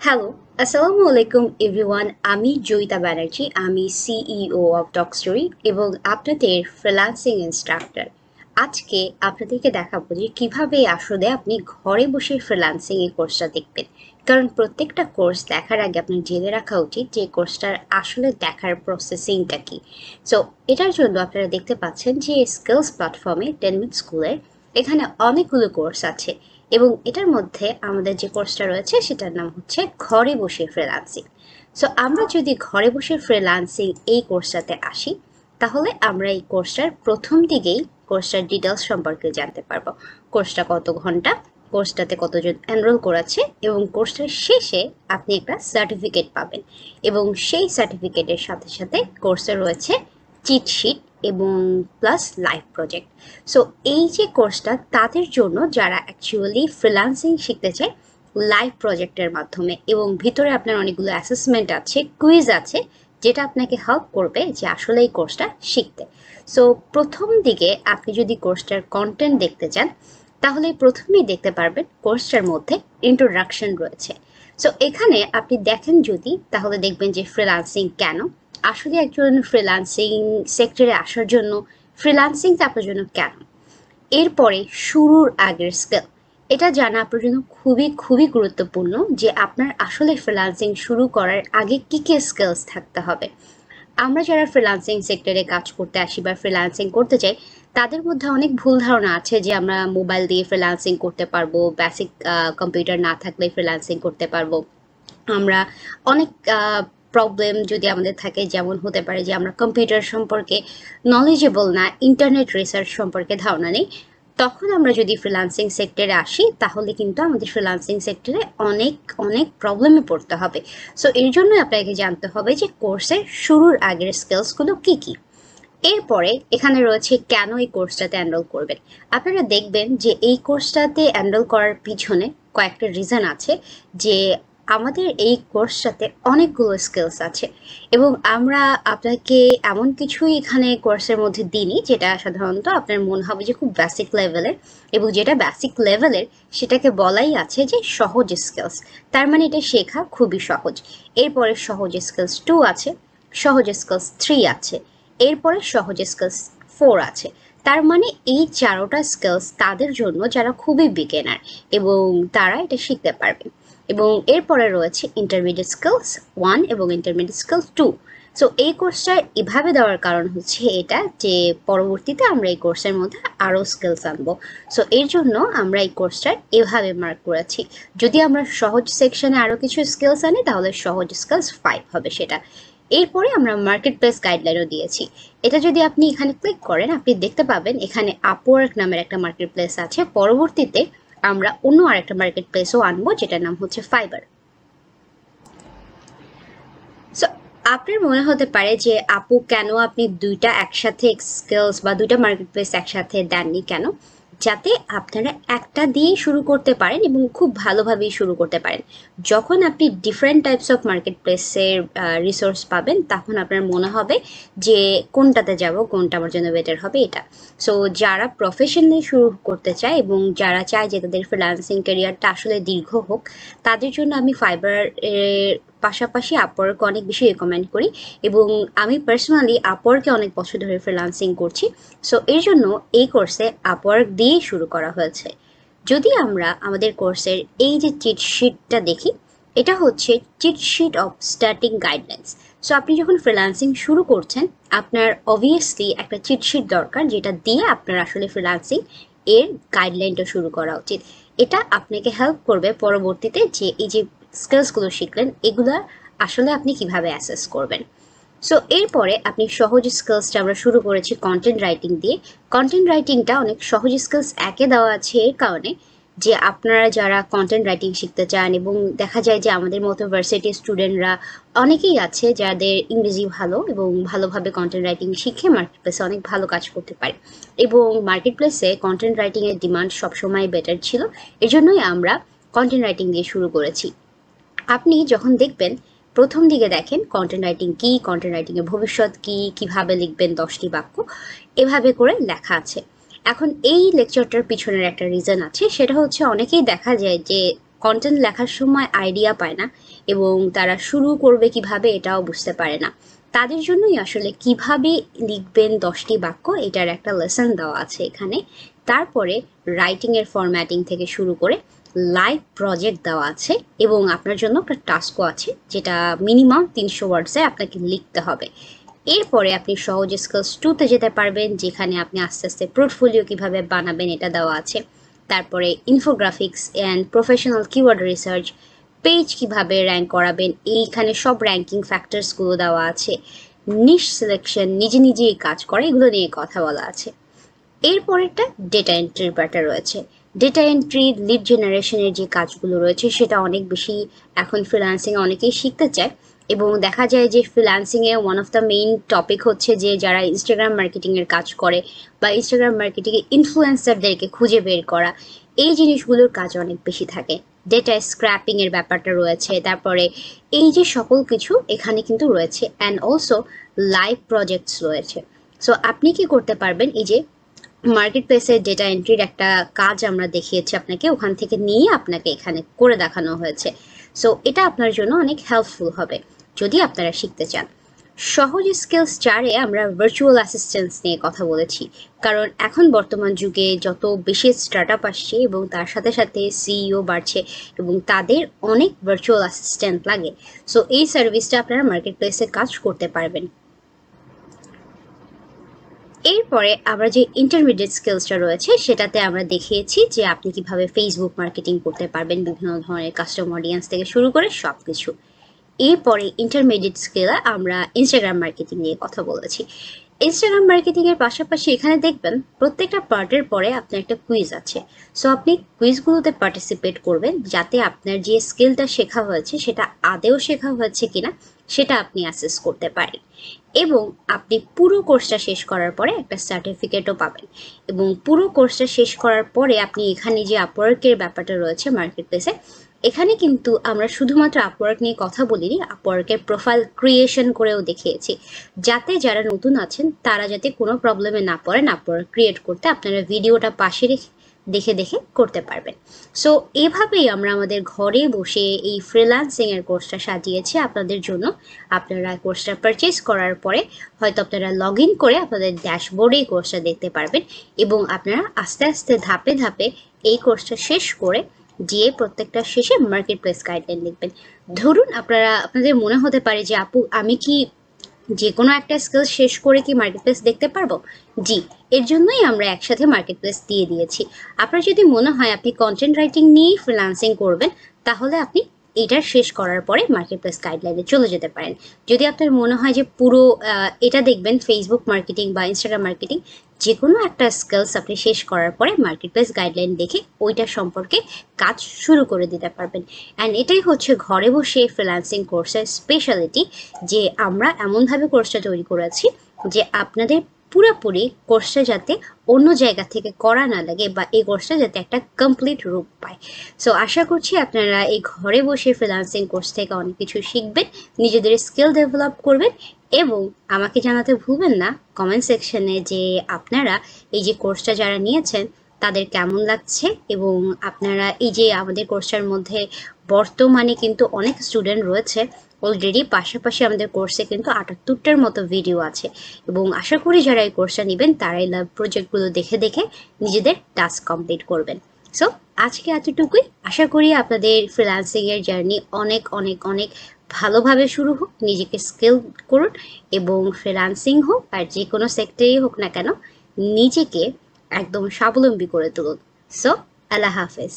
Hello, আসসালামু আলাইকুম everyone. আমি জয়িতা ব্যানার্জি। আমি সিইও অফ টক স্টোরি এবং আপনাদের ফ্রিল্যান্সিং ইনস্ট্রাক্টর। আজকে আপনাদেরকে দেখাবো যে কিভাবে আসলে আপনি ঘরে বসে ফ্রিল্যান্সিং এই কোর্সটা দেখবেন। কারণ প্রত্যেকটা কোর্স দেখার আগে আপনার জেনে রাখা উচিত যে কোর্সটার আসলে দেখার প্রসেসিংটা কি। সো এটার জন্য আপনারা দেখতে পাচ্ছেন যে স্কিলস প্ল্যাটফর্মে 10 মিনিট স্কুলের এখানে অনেকগুলো কোর্স আছে এবং এটার মধ্যে আমাদের যে কোর্সটা রয়েছে সেটার নাম হচ্ছে ঘরে বসে ফ্রিল্যান্সিং। সো আমরা যদি ঘরে বসে ফ্রিল্যান্সিং এই কোর্সটাতে আসি, তাহলে আমরা এই কোর্সটার প্রথম দিকেই কোর্সটার ডিটেলস সম্পর্কে জানতে পারবো। কোর্সটা কত ঘন্টা, কোর্সটাতে কতজন এনরোল করেছে এবং কোর্সটার শেষে আপনি একটা সার্টিফিকেট পাবেন এবং সেই সার্টিফিকেটের সাথে সাথে কোর্সে রয়েছে চিট শিট এবং প্লাস লাইভ প্রজেক্ট। সো এই যে কোর্সটা তাদের জন্য যারা অ্যাকচুয়ালি ফ্রিল্যান্সিং শিখতে চায় লাইভ প্রজেক্টের মাধ্যমে, এবং ভিতরে আপনার অনেকগুলো অ্যাসেসমেন্ট আছে, কুইজ আছে, যেটা আপনাকে হেল্প করবে যে আসলে এই কোর্সটা শিখতে। সো প্রথম দিকে আপনি যদি কোর্সটার কন্টেন্ট দেখতে চান, তাহলে প্রথমেই দেখতে পারবেন কোর্সটার মধ্যে ইন্ট্রোডাকশন রয়েছে। সো এখানে আপনি দেখেন যদি, তাহলে দেখবেন যে ফ্রিল্যান্সিং কেন, আসলে একজন ফ্রিল্যান্সিং সেক্টরে আসার জন্য ফ্রিল্যান্সিংটা আপনার জন্য কেন, এরপরে শুরুর আগের স্কিল, এটা জানা আপনার জন্য খুবই খুবই গুরুত্বপূর্ণ যে আপনার আসলে ফ্রিল্যান্সিং শুরু করার আগে কী কী স্কিলস থাকতে হবে। আমরা যারা ফ্রিল্যান্সিং সেক্টরে কাজ করতে আসি বা ফ্রিল্যান্সিং করতে চাই, তাদের মধ্যে অনেক ভুল ধারণা আছে যে আমরা মোবাইল দিয়ে ফ্রিল্যান্সিং করতে পারবো, বেসিক কম্পিউটার না থাকলে ফ্রিল্যান্সিং করতে পারবো। আমরা অনেক প্রবলেম যদি আমাদের থাকে, যেমন হতে পারে যে আমরা কম্পিউটার সম্পর্কে নলেজেবল না, ইন্টারনেট রিসার্চ সম্পর্কে ধারণা নেই। তখন আমরা যদি ফ্রিল্যান্সিং সেক্টরে আসি, তাহলে কিন্তু আমাদের ফ্রিল্যান্সিং সেক্টরে অনেক অনেক প্রবলেমে পড়তে হবে। সো এর জন্য আপনাকে জানতে হবে যে কোর্সের শুরুর আগের স্কিলসগুলো কী কী। এরপরে এখানে রয়েছে কেন এই কোর্সটাতে এনরোল করবেন। আপনারা দেখবেন যে এই কোর্সটাতে এনরোল করার পিছনে কয়েকটা রিজন আছে, যে আমাদের এই কোর্সটাতে অনেকগুলো স্কিলস আছে এবং আমরা আপনাকে এমন কিছুই এখানে কোর্সের মধ্যে দিইনি যেটা সাধারণত আপনার মনে হবে যে খুব বেসিক লেভেলের, এবং যেটা বেসিক লেভেলের সেটাকে বলাই আছে যে সহজ স্কিলস। তার মানে এটা শেখা খুবই সহজ। এরপরে সহজ স্কিলস 2 আছে, সহজ স্কিলস 3 আছে, এরপরে সহজ স্কিলস 4 আছে। তার মানে এই 4টা স্কিলস তাদের জন্য যারা খুবই বিগিনার এবং তারা এটা শিখতে পারবে। এবং এরপরে রয়েছে ইন্টারমিডিয়েট স্কিলস 1 এবং ইন্টারমিডিয়েট স্কিলস 2। সো এই কোর্সটা এভাবে দেওয়ার কারণ হচ্ছে এটা যে পরবর্তীতে আমরা এই কোর্সের মধ্যে আরও স্কিলস আনবো। সো এর জন্য আমরা এই কোর্সটা এভাবে মার্ক করেছি। যদি আমরা সহজ সেকশনে আরও কিছু স্কিলস আনি, তাহলে সহজ স্কিলস 5 হবে সেটা। এরপরে আমরা মার্কেট প্লেস গাইডলাইনও দিয়েছি। এটা যদি আপনি এখানে ক্লিক করেন, আপনি দেখতে পাবেন এখানে আপওয়ার্ক নামের একটা মার্কেট প্লেস আছে। পরবর্তীতে আমরা অন্য আরেকটা মার্কেট প্লেসও আনবো, যেটার নাম হচ্ছে ফাইবার। সো আপনার মনে হতে পারে যে আপু কেন আপনি দুইটা একসাথে স্কিলস বা দুইটা মার্কেট প্লেস একসাথে দেননি কেন? যাতে আপনারা একটা দিয়েই শুরু করতে পারেন এবং খুব ভালোভাবেই শুরু করতে পারেন। যখন আপনি ডিফারেন্ট টাইপস অফ মার্কেট প্লেসের রিসোর্স পাবেন, তখন আপনার মনে হবে যে কোনটাতে যাব, কোনটা আমার জন্য বেটার হবে এটা। সো যারা প্রফেশনালি শুরু করতে চায় এবং যারা চায় যে তাদের ফ্রিল্যান্সিং ক্যারিয়ারটা আসলে দীর্ঘ হোক, তাদের জন্য আমি ফাইবার পাশাপাশি আপওয়ার্ককে অনেক বেশি রেকমেন্ড করি এবং আমি পার্সোনালি আপওয়ার্কে অনেক বছর ধরে ফ্রিল্যান্সিং করছি। সো এর জন্য এই কোর্সে আপওয়ার্ক দিয়েই শুরু করা হয়েছে। যদি আমরা আমাদের কোর্সের এই যে চিট শিটটা দেখি, এটা হচ্ছে cheat sheet of starting guidelines. So আপনি যখন ফ্রিল্যান্সিং শুরু করছেন, আপনার অবভিয়াসলি একটা চিট শিট দরকার, যেটা দিয়ে আপনার আসলে ফ্রিল্যান্সিং এর গাইডলাইনটা শুরু করা উচিত। এটা আপনাকে হেল্প করবে পরবর্তীতে যে এই যে স্কিলসগুলো শিখলেন, এগুলা আসলে আপনি কিভাবে অ্যাসেস করবেন। সো এরপরে আপনি সহজ স্কিলসটা আমরা শুরু করেছি কন্টেন্ট রাইটিং দিয়ে। কন্টেন্ট রাইটিংটা অনেক সহজ স্কিলস একে দেওয়া আছে এর কারণে যে আপনারা যারা কন্টেন্ট রাইটিং শিখতে চান, এবং দেখা যায় যে আমাদের মতো ভার্সিটি স্টুডেন্টরা অনেকেই আছে যাদের ইংরেজি ভালো এবং ভালোভাবে কন্টেন্ট রাইটিং শিখে মার্কেট প্লেসে অনেক ভালো কাজ করতে পারে, এবং মার্কেট প্লেসে কন্টেন্ট রাইটিংয়ের ডিমান্ড সবসময় বেটার ছিল। এজন্যই আমরা কন্টেন্ট রাইটিং দিয়ে শুরু করেছি। আপনি যখন দেখবেন, প্রথম দিকে দেখেন কন্টেন্ট রাইটিং কী, কন্টেন্ট রাইটিংয়ের ভবিষ্যৎ কী, কীভাবে লিখবেন 10টি বাক্য, এভাবে করে লেখা আছে। এখন এই লেকচারটার পিছনের একটা রিজন আছে, সেটা হচ্ছে অনেকেই দেখা যায় যে কন্টেন্ট লেখার সময় আইডিয়া পায় না এবং তারা শুরু করবে কিভাবে এটাও বুঝতে পারে না। তাদের জন্যই আসলে কিভাবে লিখবেন 10টি বাক্য এটার একটা লেসন দেওয়া আছে এখানে। তারপরে রাইটিংয়ের ফরম্যাটিং থেকে শুরু করে লাইভ প্রজেক্ট দেওয়া আছে এবং আপনার জন্য একটা টাস্কও আছে যেটা মিনিমাম 300 ওয়ার্ডসে আপনাকে লিখতে হবে। এরপরে আপনি সহজে স্কিলস 2তে যেতে পারবেন, যেখানে আপনি আস্তে আস্তে পোর্টফোলিও কিভাবে বানাবেন এটা দেওয়া আছে। তারপরে infographics and professional keyword research, page কিভাবে র্যাঙ্ক করাবেন, এইখানে সব র্যাঙ্কিং ফ্যাক্টরসগুলো দেওয়া আছে। নিশ সিলেকশন, নিজে নিজেই কাজ করে, এগুলো নিয়ে কথা বলা আছে। এরপরেরটা ডেটা এন্ট্রির ব্যাপারটা রয়েছে। ডেটা এন্ট্রি, লিড জেনারেশনের যে কাজগুলো রয়েছে সেটা অনেক বেশি এখন ফ্রিল্যান্সিংয়ে অনেকেই শিখতে চায় এবং দেখা যায় যে ফ্রিল্যান্সিংয়ে one of the main topic হচ্ছে যে যারা ইনস্টাগ্রাম মার্কেটিংয়ের কাজ করে বা ইনস্টাগ্রাম মার্কেটিংয়ে ইনফ্লুয়েন্সারদেরকে খুঁজে বের করা, এই জিনিসগুলোর কাজ অনেক বেশি থাকে। ডেটা স্ক্র্যাপিংয়ের ব্যাপারটা রয়েছে, তারপরে এই যে সকল কিছু এখানে কিন্তু রয়েছে। অ্যান্ড অলসো লাইভ প্রজেক্টস রয়েছে। সো আপনি কি করতে পারবেন, এই যে মার্কেট প্লেসের ডেটা এন্ট্রির একটা কাজ আমরা দেখিয়েছি আপনাকে, ওখান থেকে নিয়ে আপনাকে এখানে করে দেখানো হয়েছে। সো এটা আপনার জন্য অনেক হেল্পফুল হবে যদি আপনারা শিখতে চান। সহজ স্কিলস 4-এ আমরা ভার্চুয়াল অ্যাসিস্ট্যান্স নিয়ে কথা বলেছি, কারণ এখন বর্তমান যুগে যত বেশি স্টার্টআপ আসছে এবং তার সাথে সাথে সিইও বাড়ছে এবং তাদের অনেক ভার্চুয়াল অ্যাসিস্ট্যান্ট লাগে। সো এই সার্ভিসটা আপনারা মার্কেট প্লেসে কাজ করতে পারবেন। এরপরে আমরা যে ইন্টারমিডিয়েট স্কিলসটা রয়েছে সেটাতে আমরা দেখিয়েছি যে আপনি কিভাবে ফেসবুক মার্কেটিং করতে পারবেন, বিভিন্ন ধরনের কাস্টমার অডিয়েন্স থেকে শুরু করে সব কিছু। এরপরে ইন্টারমিডিয়েট স্কিলে আমরা ইনস্টাগ্রাম মার্কেটিং নিয়ে কথা বলেছি। ইনস্টাগ্রাম মার্কেটিংয়ের পাশাপাশি এখানে দেখবেন প্রত্যেকটা পার্টের পরে আপনার একটা কুইজ আছে। সো আপনি কুইজগুলোতে পার্টিসিপেট করবেন যাতে আপনার যে স্কিলটা শেখা হয়েছে সেটা আদেও শেখা হয়েছে কিনা সেটা আপনি অ্যাসেস করতে পারেন। এবং আপনি পুরো কোর্সটা শেষ করার পরে একটা সার্টিফিকেটও পাবেন। এবং পুরো কোর্সটা শেষ করার পরে আপনি এখানে যে আপওয়ার্কের ব্যাপারটা রয়েছে মার্কেট প্লেসে, এখানে কিন্তু আমরা শুধুমাত্র আপওয়ার্ক নিয়ে কথা বলিনি, আপওয়ার্কের প্রোফাইল ক্রিয়েশন করেও দেখিয়েছি যাতে যারা নতুন আছেন তারা যাতে কোনো প্রবলেমে না পড়েন আপওয়ার্ক ক্রিয়েট করতে। আপনারা ভিডিওটা পাশে রেখে দেখে দেখে করতে পারবেন। সো এভাবেই আমরা আমাদের ঘরে বসে এই ফ্রিল্যান্সিংয়ের কোর্সটা সাজিয়েছি আপনাদের জন্য। আপনারা কোর্সটা পারচেস করার পরে হয়তো আপনারা লগ ইন করে আপনাদের ড্যাশবোর্ডে এই কোর্সটা দেখতে পারবেন এবং আপনারা আস্তে আস্তে ধাপে ধাপে এই কোর্সটা শেষ করে দিয়ে প্রত্যেকটা শেষে মার্কেট প্লেস গাইডলাইন লিখবেন। ধরুন আপনাদের মনে হতে পারে যে আপু আমি কি যে কোনো একটা স্কিল শেষ করে কি মার্কেট প্লেস দেখতে পারবো? জি, এর জন্যই আমরা একসাথে মার্কেট প্লেস দিয়ে দিয়েছি। আপনার যদি মনে হয় আপনি কন্টেন্ট রাইটিং নিয়েই ফ্রিল্যান্সিং করবেন তাহলে আপনি এটা শেষ করার পরে মার্কেট প্লেস গাইডলাইনে চলে যেতে পারেন। যদি আপনার মনে হয় যে পুরো এটা দেখবেন ফেসবুক মার্কেটিং বা ইনস্টাগ্রাম মার্কেটিং, যে কোনো একটা স্কিলস আপনি শেষ করার পরে মার্কেট প্লেস গাইডলাইন দেখে ওইটার সম্পর্কে কাজ শুরু করে দিতে পারবেন। অ্যান্ড এটাই হচ্ছে ঘরে বসে ফ্রিল্যান্সিং কোর্সের স্পেশালিটি, যে আমরা এমনভাবে কোর্সটা তৈরি করেছি যে আপনাদের পুরোপুরি কোর্সটা যাতে অন্য জায়গা থেকে করা না লাগে বা এই কোর্সটা যাতে একটা কমপ্লিট রূপ পায়। সো আশা করছি আপনারা এই ঘরে বসে ফ্রিল্যান্সিং কোর্স থেকে অনেক কিছু শিখবেন, নিজেদের স্কিল ডেভেলপ করবেন এবং আমাকে জানাতে ভুলবেন না কমেন্ট সেকশনে যে আপনারা এই যে কোর্সটা যারা নিয়েছেন তাদের কেমন লাগছে। এবং আপনারা এই যে আমাদের কোর্সটার মধ্যে বর্তমানে কিন্তু অনেক স্টুডেন্ট রয়েছে অলরেডি, পাশাপাশি আমাদের কোর্সে কিন্তু 78টার মতো ভিডিও আছে এবং আশা করি যারা এই কোর্সটা নেবেন তারাই লাভ প্রজেক্টগুলো দেখে দেখে নিজেদের টাস্ক কমপ্লিট করবেন। সো আজকে এতটুকুই। আশা করি আপনাদের ফ্রিল্যান্সিংয়ের জার্নি অনেক অনেক অনেক ভালোভাবে শুরু হোক। নিজেকে স্কিল করুন এবং ফ্রিল্যান্সিং হোক আর যে কোনো সেক্টরেই হোক না কেন নিজেকে একদম স্বাবলম্বী করে তুলুন। সো আল্লাহ হাফেজ।